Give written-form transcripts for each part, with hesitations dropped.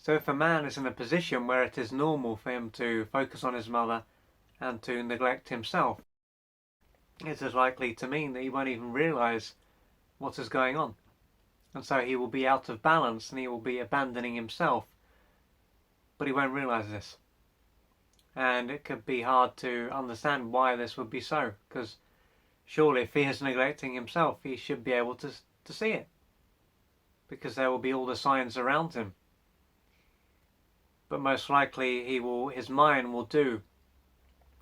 So if a man is in a position where it is normal for him to focus on his mother and to neglect himself, it is likely to mean that he won't even realise what is going on. And so he will be out of balance and he will be abandoning himself, but he won't realise this. And it could be hard to understand why this would be so, because surely if he is neglecting himself, he should be able to see it, because there will be all the signs around him. But most likely his mind will do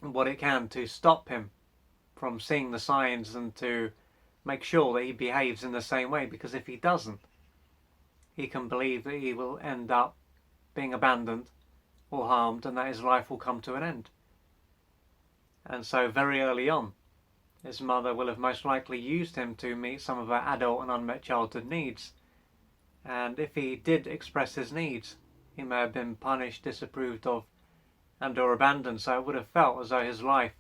what it can to stop him from seeing the signs and to make sure that he behaves in the same way, because if he doesn't, he can believe that he will end up being abandoned or harmed and that his life will come to an end. And so very early on, his mother will have most likely used him to meet some of her adult and unmet childhood needs. And if he did express his needs, he may have been punished, disapproved of, and or abandoned, so it would have felt as though his life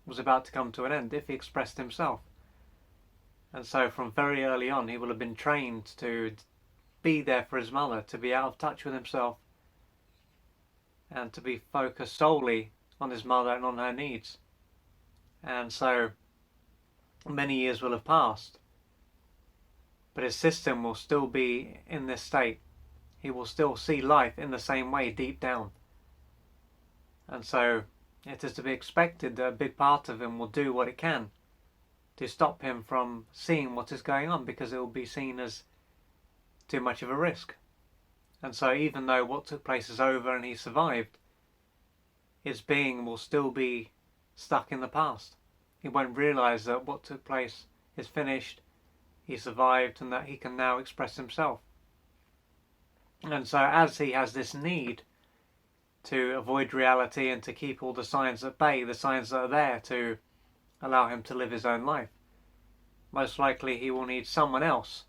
was about to come to an end if he expressed himself. And so from very early on, he will have been trained to be there for his mother, to be out of touch with himself, and to be focused solely on his mother and on her needs. And so many years will have passed, but his system will still be in this state. He will still see life in the same way deep down. And so it is to be expected that a big part of him will do what it can to stop him from seeing what is going on, because it will be seen as too much of a risk. And so even though what took place is over and he survived, his being will still be stuck in the past. He won't realise that what took place is finished, he survived, and that he can now express himself. And so as he has this need to avoid reality and to keep all the signs at bay, the signs that are there to allow him to live his own life, most likely he will need someone else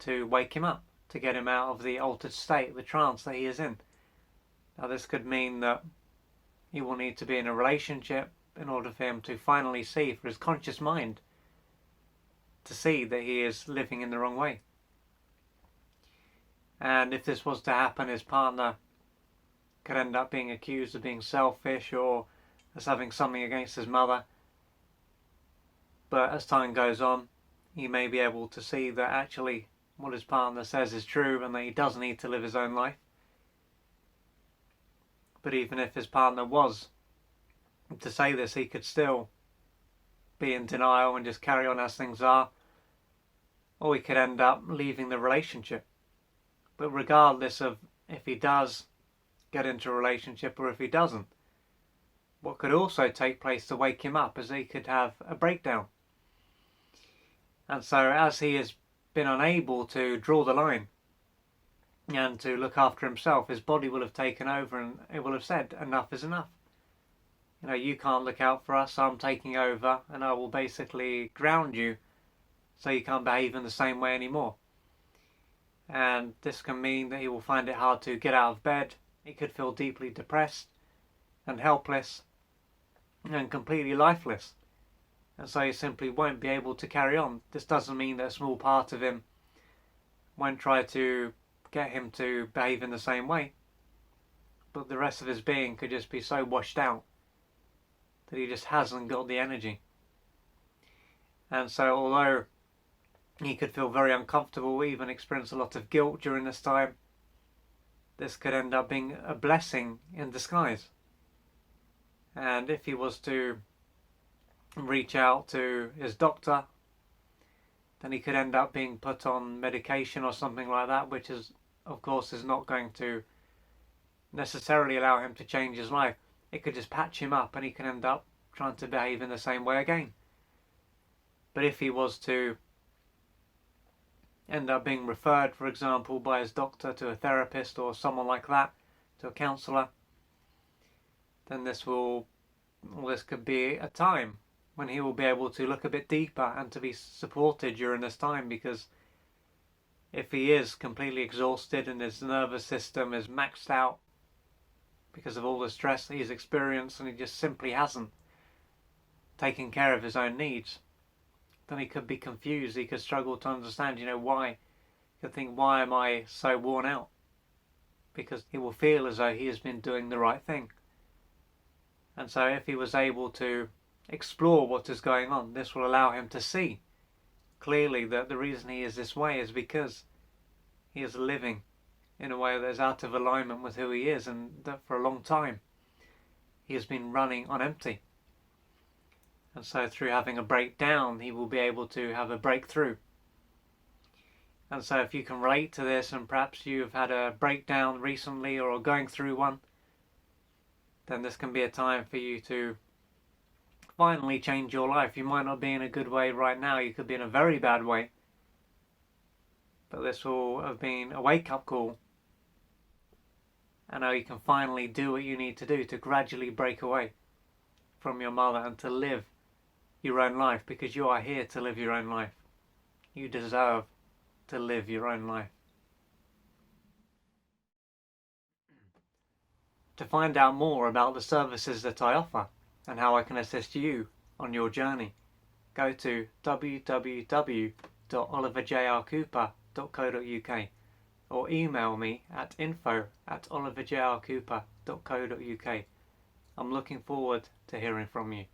to wake him up, to get him out of the altered state, the trance that he is in. Now this could mean that he will need to be in a relationship in order for him to finally see, for his conscious mind to see that he is living in the wrong way. And if this was to happen, his partner could end up being accused of being selfish or as having something against his mother. But as time goes on, he may be able to see that actually what his partner says is true and that he does need to live his own life. But even if his partner was to say this, he could still be in denial and just carry on as things are, or he could end up leaving the relationship. But regardless of if he does get into a relationship or if he doesn't, what could also take place to wake him up is he could have a breakdown. And so as he has been unable to draw the line and to look after himself, his body will have taken over and it will have said, enough is enough. You know, you can't look out for us, I'm taking over and I will basically ground you so you can't behave in the same way anymore. And this can mean that he will find it hard to get out of bed. He could feel deeply depressed and helpless and completely lifeless. And so he simply won't be able to carry on. This doesn't mean that a small part of him won't try to get him to behave in the same way, but the rest of his being could just be so washed out that he just hasn't got the energy. And so although he could feel very uncomfortable, even experience a lot of guilt during this time, this could end up being a blessing in disguise. And if he was to reach out to his doctor, then he could end up being put on medication or something like that, which is, of course, is not going to necessarily allow him to change his life. It could just patch him up and he can end up trying to behave in the same way again. But if he was to end up being referred, for example, by his doctor to a therapist or someone like that, to a counsellor, then this could be a time when he will be able to look a bit deeper and to be supported during this time, because if he is completely exhausted and his nervous system is maxed out because of all the stress that he's experienced and he just simply hasn't taken care of his own needs, then he could be confused. He could struggle to understand, why. He could think, why am I so worn out? because he will feel as though he has been doing the right thing. And so if he was able to explore what is going on, this will allow him to see clearly that the reason he is this way is because he is living in a way that is out of alignment with who he is, and that for a long time he has been running on empty. And so through having a breakdown, he will be able to have a breakthrough. And so if you can relate to this, and perhaps you've had a breakdown recently or are going through one, then this can be a time for you to finally change your life. You might not be in a good way right now, you could be in a very bad way, but this will have been a wake-up call, and now you can finally do what you need to do to gradually break away from your mother and to live your own life, because you are here to live your own life. You deserve to live your own life. To find out more about the services that I offer and how I can assist you on your journey, go to www.oliverjrcooper.co.uk or email me at info@oliverjrcooper.co.uk. I'm looking forward to hearing from you.